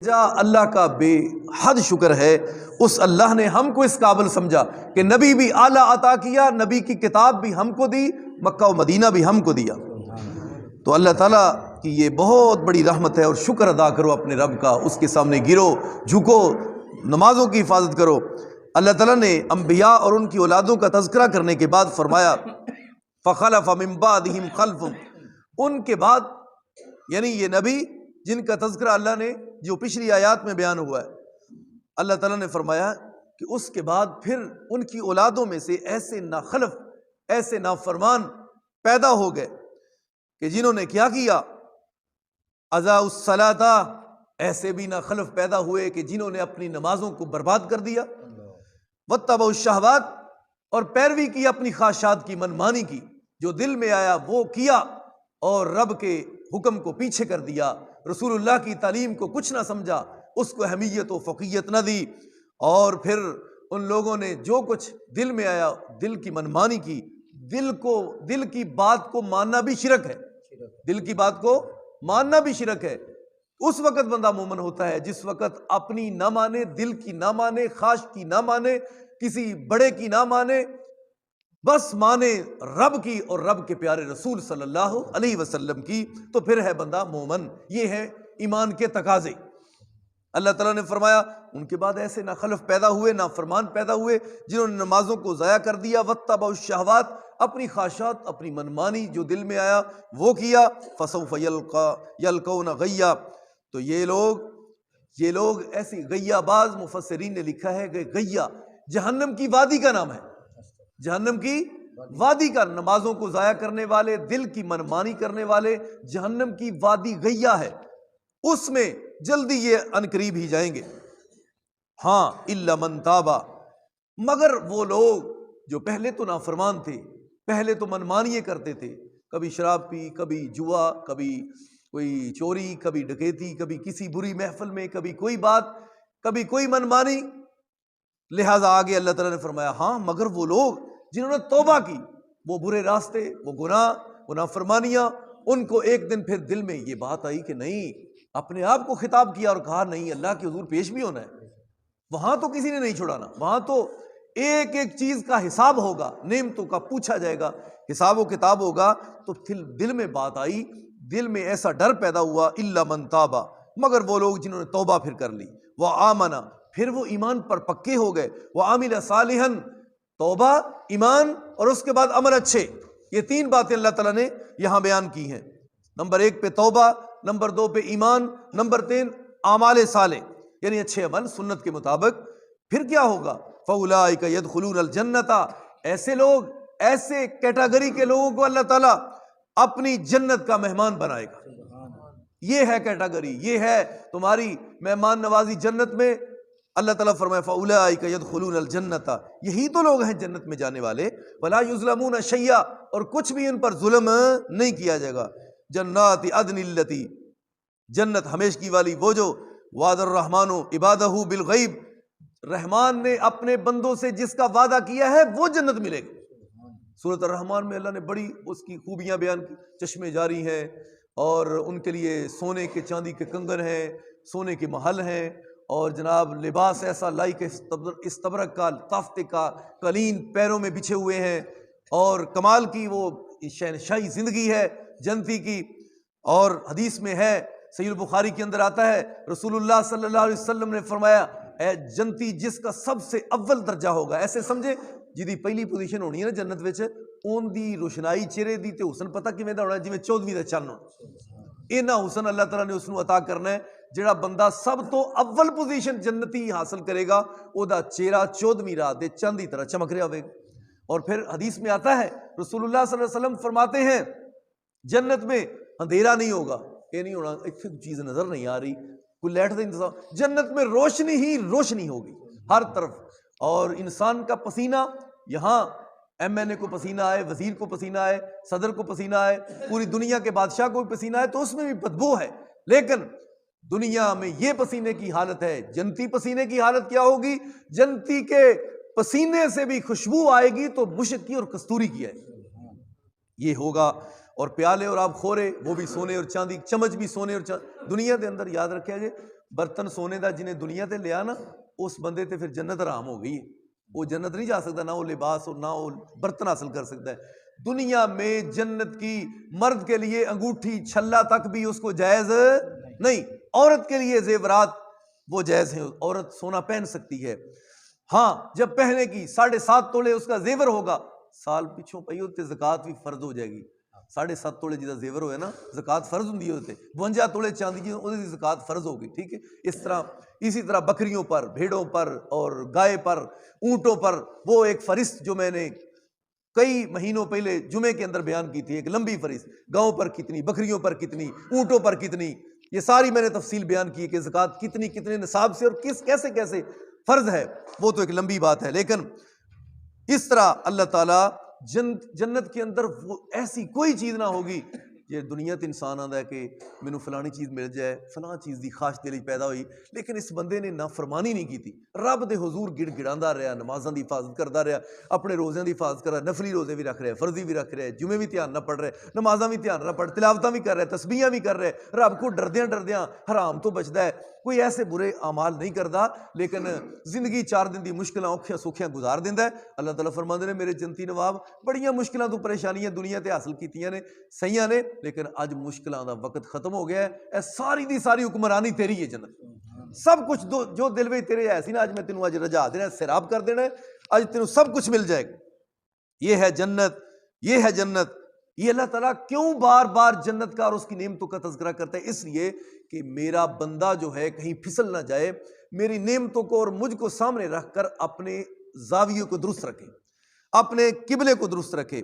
جا اللہ کا بے حد شکر ہے، اس اللہ نے ہم کو اس قابل سمجھا کہ نبی بھی اعلیٰ عطا کیا، نبی کی کتاب بھی ہم کو دی، مکہ و مدینہ بھی ہم کو دیا۔ تو اللہ تعالیٰ کی یہ بہت بڑی رحمت ہے، اور شکر ادا کرو اپنے رب کا، اس کے سامنے گرو جھکو، نمازوں کی حفاظت کرو۔ اللہ تعالیٰ نے انبیاء اور ان کی اولادوں کا تذکرہ کرنے کے بعد فرمایا فَخَلَفَ مِن بَعْدِهِمْ خَلْفٌ، ان کے بعد یعنی یہ نبی جن کا تذکرہ اللہ نے جو پچھلی آیات میں بیان ہوا ہے، اللہ تعالیٰ نے فرمایا کہ اس کے بعد پھر ان کی اولادوں میں سے ایسے ناخلف، ایسے نافرمان پیدا ہو گئے کہ جنہوں نے کیا کیا، اضاعوا الصلاۃ، ایسے بھی ناخلف پیدا ہوئے کہ جنہوں نے اپنی نمازوں کو برباد کر دیا، واتبعوا الشہوات، اور پیروی کی اپنی خواہشات کی، منمانی کی، جو دل میں آیا وہ کیا، اور رب کے حکم کو پیچھے کر دیا، رسول اللہ کی تعلیم کو کچھ نہ سمجھا، اس کو اہمیت و فوقیت نہ دی، اور پھر ان لوگوں نے جو کچھ دل میں آیا دل کی منمانی کی۔ دل کی بات کو ماننا بھی شرک ہے، دل کی بات کو ماننا بھی شرک ہے۔ اس وقت بندہ مومن ہوتا ہے جس وقت اپنی نہ مانے، دل کی نہ مانے، خواہش کی نہ مانے، کسی بڑے کی نہ مانے، بس مانے رب کی اور رب کے پیارے رسول صلی اللہ علیہ وسلم کی، تو پھر ہے بندہ مومن۔ یہ ہے ایمان کے تقاضے۔ اللہ تعالیٰ نے فرمایا ان کے بعد ایسے ناخلف پیدا ہوئے، نافرمان پیدا ہوئے، جنہوں نے نمازوں کو ضائع کر دیا، واتبعوا الشہوات، اپنی خواہشات، اپنی منمانی جو دل میں آیا وہ کیا، فسوف یلقون غیا، تو یہ لوگ ایسی غیا، بعض مفسرین نے لکھا ہے کہ غیا جہنم کی وادی کا نام ہے، جہنم کی وادی کا، نمازوں کو ضائع کرنے والے، دل کی منمانی کرنے والے، جہنم کی وادی غیا ہے، اس میں جلدی یہ عنقریب ہی جائیں گے۔ ہاں الا من تابا، مگر وہ لوگ جو پہلے تو نافرمان تھے، پہلے تو منمانیے کرتے تھے، کبھی شراب پی، کبھی جوا، کبھی کوئی چوری، کبھی ڈکیتی، کبھی کسی بری محفل میں، کبھی کوئی بات، کبھی کوئی منمانی، لہٰذا آگے اللہ تعالیٰ نے فرمایا ہاں مگر وہ لوگ جنہوں نے توبہ کی، وہ برے راستے، وہ گناہ، وہ نافرمانیاں، ان کو ایک دن پھر دل میں یہ بات آئی کہ نہیں، اپنے آپ کو خطاب کیا اور کہا نہیں، اللہ کے حضور پیش بھی ہونا ہے، وہاں تو کسی نے نہیں چھڑانا، وہاں تو ایک ایک چیز کا حساب ہوگا، نعمتوں کا پوچھا جائے گا، حساب و کتاب ہوگا۔ تو پھر دل میں بات آئی، دل میں ایسا ڈر پیدا ہوا، الا من تابا، مگر وہ لوگ جنہوں نے توبہ پھر کر لی، وآمنا، پھر وہ ایمان پر پکے ہو گئے، وعمل صالحا، توبہ، ایمان، اور اس کے بعد عمل اچھے، یہ تین باتیں اللہ تعالیٰ نے یہاں بیان کی ہیں۔ نمبر 1 پہ توبہ، نمبر 2 پہ ایمان، نمبر 3 اعمال صالح، یعنی اچھے عمل سنت کے مطابق۔ پھر کیا ہوگا، فاولئک یدخلون الجنۃ، ایسے لوگ، ایسے کیٹیگری کے لوگوں کو اللہ تعالیٰ اپنی جنت کا مہمان بنائے گا۔ یہ ہے کیٹیگری، یہ ہے تمہاری مہمان نوازی جنت میں۔ اللہ تعالیٰ فرمائے فاولئک یدخلون الجنۃ، یہی تو لوگ ہیں جنت میں جانے والے، ولا یظلمون شیئا، اور کچھ بھی ان پر ظلم نہیں کیا جائے گا۔ جنات عدن التی، جنت ہمیشگی والی، وہ جو وعد الرحمن عبادہ بالغیب، رحمان نے اپنے بندوں سے جس کا وعدہ کیا ہے وہ جنت ملے گی۔ سورۃ الرحمن میں اللہ نے بڑی اس کی خوبیاں بیان کی، چشمے جاری ہیں، اور ان کے لیے سونے کے چاندی کے کنگن ہیں، سونے کے محل ہیں، اور جناب لباس ایسا لائق استبرق کا، تافتے کا قلین پیروں میں بچھے ہوئے ہیں، اور کمال کی وہ شہنشاہی زندگی ہے جنتی کی۔ اور حدیث میں ہے، صحیح البخاری کے اندر آتا ہے، رسول اللہ صلی اللہ علیہ وسلم نے فرمایا اے جنتی جس کا سب سے اول درجہ ہوگا، ایسے سمجھے جی پہلی پوزیشن ہونی ہے نا جنت وچ، اون دی روشنائی چہرے دی تے حسن پتہ کیویں دا ہونا، جویں 14ویں دا چن ہونا، اینا حسن اللہ تعالیٰ نے اس نو عطا کرنا ہے۔ جڑا بندہ سب تو اول پوزیشن جنتی حاصل کرے گا، او دا چہرہ 14ویں رات دے چند دی طرح چمک رہا ہوئے گا۔ اور پھر حدیث میں آتا ہے، رسول اللہ صلی اللہ علیہ وسلم فرماتے ہیں جنت میں اندھیرا نہیں ہوگا، یہ نہیں ہونا ایک چیز نظر نہیں آ رہی، کوئی لائٹ کا انتظام، جنت میں روشنی ہی روشنی ہوگی ہر طرف، اور انسان کا پسینہ، یہاں ایم این اے کو پسینہ آئے، وزیر کو پسینہ آئے، صدر کو پسینہ آئے، پوری دنیا کے بادشاہ کو بھی پسینہ آئے تو اس میں بھی بدبو ہے، لیکن دنیا میں یہ پسینے کی حالت ہے۔ جنتی پسینے کی حالت کیا ہوگی، جنتی کے پسینے سے بھی خوشبو آئے گی تو مشک کی اور کستوری کی ہے، یہ ہوگا۔ اور پیالے اور آب خورے وہ بھی سونے اور چاندی، چمچ بھی سونے اور چاندی۔ دنیا کے اندر یاد رکھیا جائے برتن سونے دا جنہیں دنیا تے لیا نا اس بندے تے پھر جنت حرام ہو گئی ہے، وہ جنت نہیں جا سکتا، نہ وہ لباس اور نہ وہ برتن حاصل کر سکتا ہے۔ دنیا میں جنت کی مرد کے لیے انگوٹھی چھلا تک بھی اس کو جائز نہیں، عورت کے لیے زیورات وہ جائز ہیں، عورت سونا پہن سکتی ہے، ہاں جب پہنے کی 7.5 تولے اس کا زیور ہوگا، سال پیچھوں پئی ہوتے زکوٰۃ بھی فرض ہو جائے گی۔ 7.5 تولے جدا زیور ہوئے نا زکوٰۃ فرض ہوندی ہوتے، 52 تولے چاندی جی وہ زکوٰۃ فرض ہوگی، ٹھیک ہے۔ اسی طرح بکریوں پر، بھیڑوں پر اور گائے پر، اونٹوں پر وہ ایک فہرست جو میں نے کئی مہینوں پہلے جمعے کے اندر بیان کی تھی، ایک لمبی فہرست، گاؤں پر کتنی، بکریوں پر کتنی، اونٹوں پر کتنی، یہ ساری میں نے تفصیل بیان کی کہ زکوٰۃ کتنے نصاب سے اور کیسے کیسے فرض ہے، وہ تو ایک لمبی بات ہے۔ لیکن اس طرح اللہ تعالیٰ جنت کے اندر وہ ایسی کوئی چیز نہ ہوگی، یہ دنیا تے انسان آندا ہے کہ مینوں فلانی چیز مل جائے، فلاں چیز دی خواہش دل وچ پیدا ہوئی، لیکن اس بندے نے نافرمانی نہیں کی، رب دے حضور گڑ گڑاندا رہا، نمازاں دی حفاظت کردا رہا، اپنے روزیاں دی حفاظت کر رہا، نفلی روزے بھی رکھ رہا ہے، فرضی بھی رکھ رہا ہے، جمعے بھی دھیان نہ پڑھ رہا ہے، نمازاں بھی دھیان نہ پڑھ، تلاوتاں بھی کر رہا ہے، تسبیحاں بھی کر رہا ہے، رب کو ڈردیاں حرام تو بچدا ہے، کوئی ایسے برے اعمال نہیں کردا، لیکن زندگی 4 دن دی مشکلاں اوکھیاں سوکھیاں گزار دیندا ہے۔ اللہ تعالیٰ فرماندے نے میرے جنتی نواب بڑیاں مشکلاں تو پریشانیاں دنیا تے حاصل کیتیاں نے سیاں نے، لیکن اج مشکلاں دا وقت ختم ہو گیا ہے، اے ساری دی ساری حکمرانی تیری ہے، جنت سب کچھ جو دل وچ تیرے ہے سی نا، اج میں تینوں اج رجا دینا ہے، سیراب کر دینا ہے، اج تینوں سب کچھ مل جائے گا۔ یہ ہے جنت، یہ ہے جنت۔ یہ اللہ تعالیٰ کیوں بار بار جنت کا اور اس کی نعمتوں کا تذکرہ کرتا ہے؟ اس لیے کہ میرا بندہ جو ہے کہیں پھسل نہ جائے، میری نعمتوں کو اور مجھ کو سامنے رکھ کر اپنے زاویوں کو درست رکھے، اپنے قبلے کو درست رکھے،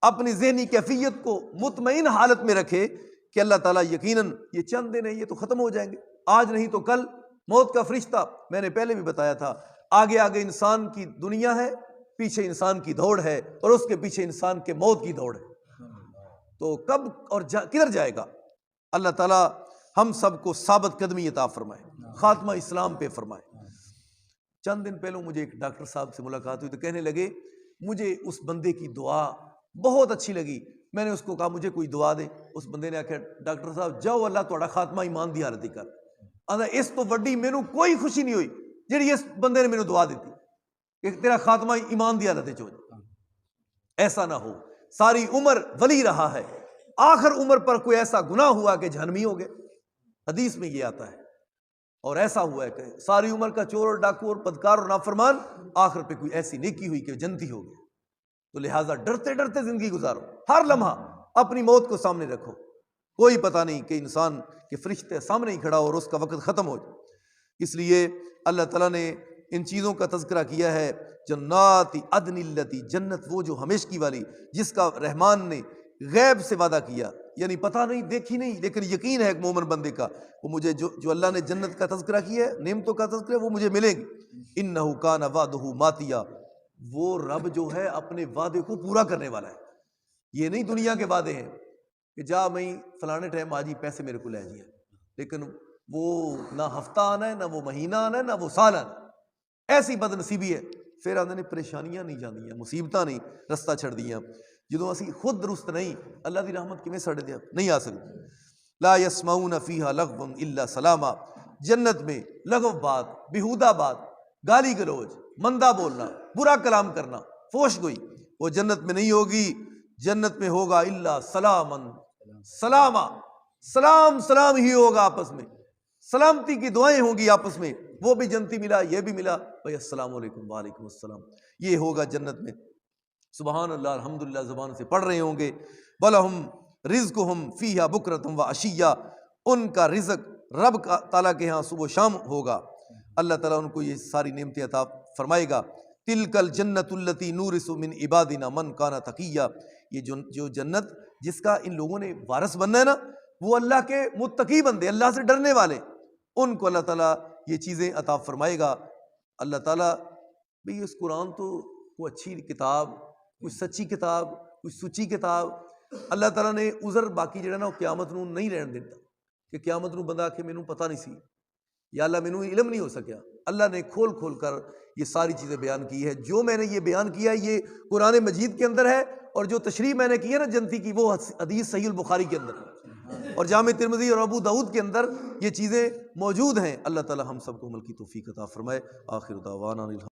اپنی ذہنی کیفیت کو مطمئن حالت میں رکھے کہ اللہ تعالیٰ یقیناً یہ چند دن ہیں، یہ تو ختم ہو جائیں گے، آج نہیں تو کل موت کا فرشتہ، میں نے پہلے بھی بتایا تھا، آگے آگے انسان کی دنیا ہے، پیچھے انسان کی دوڑ ہے، اور اس کے پیچھے انسان کے موت کی دوڑ ہے، تو کب اور کدھر جائے گا؟ اللہ تعالیٰ ہم سب کو ثابت قدمی عطا فرمائے، خاتمہ اسلام پہ فرمائے۔ چند دن پہلوں مجھے ایک ڈاکٹر صاحب سے ملاقات ہوئی تو کہنے لگے مجھے اس بندے کی دعا بہت اچھی لگی، میں نے اس کو کہا مجھے کوئی دعا دے، اس بندے نے آخیا ڈاکٹر صاحب جاؤ اللہ تہاڈا خاتمہ ایمان دی حالت ہی کر، آندا اس تو وڈی مینوں کوئی خوشی نہیں ہوئی جڑی اس بندے نے مینوں دعا دیتی کہ تیرا خاتمہ ایمان دی حالت وچ ہو جائے۔ ایسا نہ ہو، ساری عمر ولی رہا ہے، آخر عمر پر کوئی ایسا گناہ ہوا کہ جہنمی ہو گئے، حدیث میں یہ آتا ہے، اور ایسا ہوا ہے کہ ساری عمر کا چور اور ڈاکو اور بدکار اور نافرمان، آخر پہ کوئی ایسی نیکی ہوئی کہ جنتی ہو گیا۔ تو لہٰذا ڈرتے ڈرتے زندگی گزارو، ہر لمحہ اپنی موت کو سامنے رکھو، کوئی پتہ نہیں کہ انسان کے فرشتے سامنے ہی کھڑا ہو اور اس کا وقت ختم ہو جائے۔ اس لیے اللہ تعالیٰ نے ان چیزوں کا تذکرہ کیا ہے، جنات عدن التی، جنت وہ جو ہمیشگی والی جس کا رحمان نے غیب سے وعدہ کیا، یعنی پتہ نہیں دیکھی نہیں لیکن یقین ہے ایک مومن بندے کا، وہ مجھے جو اللہ نے جنت کا تذکرہ کیا ہے، نعمتوں کا تذکرہ، وہ مجھے ملے گی۔ انہ کان وعدہ ماتیا، وہ رب جو ہے اپنے وعدے کو پورا کرنے والا ہے، یہ نہیں دنیا کے وعدے ہیں کہ جا میں فلانے ٹائم آ جی پیسے میرے کو لے جی، لیکن وہ نہ ہفتہ آنا ہے، نہ وہ مہینہ آنا ہے، نہ وہ سال آنا ہے، ایسی بد نصیبی ہے۔ پھر آدھے نے پریشانیاں نہیں جاندیاں، مصیبتاں نہیں رستہ چھڑ دیاں، جدوں اسی خود درست نہیں، اللہ دی رحمت کیویں سڑ دیا نہیں آ سکتی۔ لا یسمعون فیہا لغوا الا سلاما، جنت میں لغو بات، بیہودہ بات، گالی گلوچ، مندہ بولنا، برا کلام کرنا، فوش گوئی، وہ جنت میں نہیں ہوگی۔ جنت میں ہوگا الا سلاما، سلاما، سلام سلام ہی ہوگا، آپس میں سلامتی کی دعائیں ہوں گی آپس میں، وہ بھی جنتی ملا یہ بھی ملا، بھائی السلام علیکم وعلیکم السلام، یہ ہوگا جنت میں۔ سبحان اللہ الحمدللہ زبان سے پڑھ رہے ہوں گے۔ وَلَهُمْ رِزْقُهُمْ فِيهَا بُكْرَةٌ وَعَشِيًّا، ان کا رزق رب کا تعالیٰ کے ہاں صبح و شام ہوگا، اللہ تعالیٰ ان کو یہ ساری نعمتیں عطا فرمائے گا۔ تِلْكَ الْجَنَّةُ الَّتِي نُورِثُ مِنْ عِبَادِنَا مَنْ كَانَ تَقِيًّا، یہ جو جنت جس کا ان لوگوں نے وارث بننا ہے نا، وہ اللہ کے متقی بندے، اللہ سے ڈرنے والے، ان کو اللہ تعالیٰ یہ چیزیں عطا فرمائے گا۔ اللہ تعالیٰ بھئی اس قرآن تو کوئی اچھی کتاب، کوئی سچی کتاب، کوئی سچی کتاب، اللہ تعالیٰ نے عذر باقی جڑا نا وہ قیامت نوں نہیں رہن دیتا کہ قیامت نوں بندہ آکھے مینوں پتہ نہیں سی یا اللہ مینوں علم نہیں ہو سکیا۔ اللہ نے کھول کھول کر یہ ساری چیزیں بیان کی ہے، جو میں نے یہ بیان کیا ہے یہ قرآن مجید کے اندر ہے، اور جو تشریح میں نے کی ہے نا جنتی کی وہ حدیث صحیح البخاری کے اندر ہے۔ اور جامع ترمذی اور ابو داؤد کے اندر یہ چیزیں موجود ہیں۔ اللہ تعالی ہم سب کو عمل کی توفیق عطا فرمائے۔ آخر دعوانا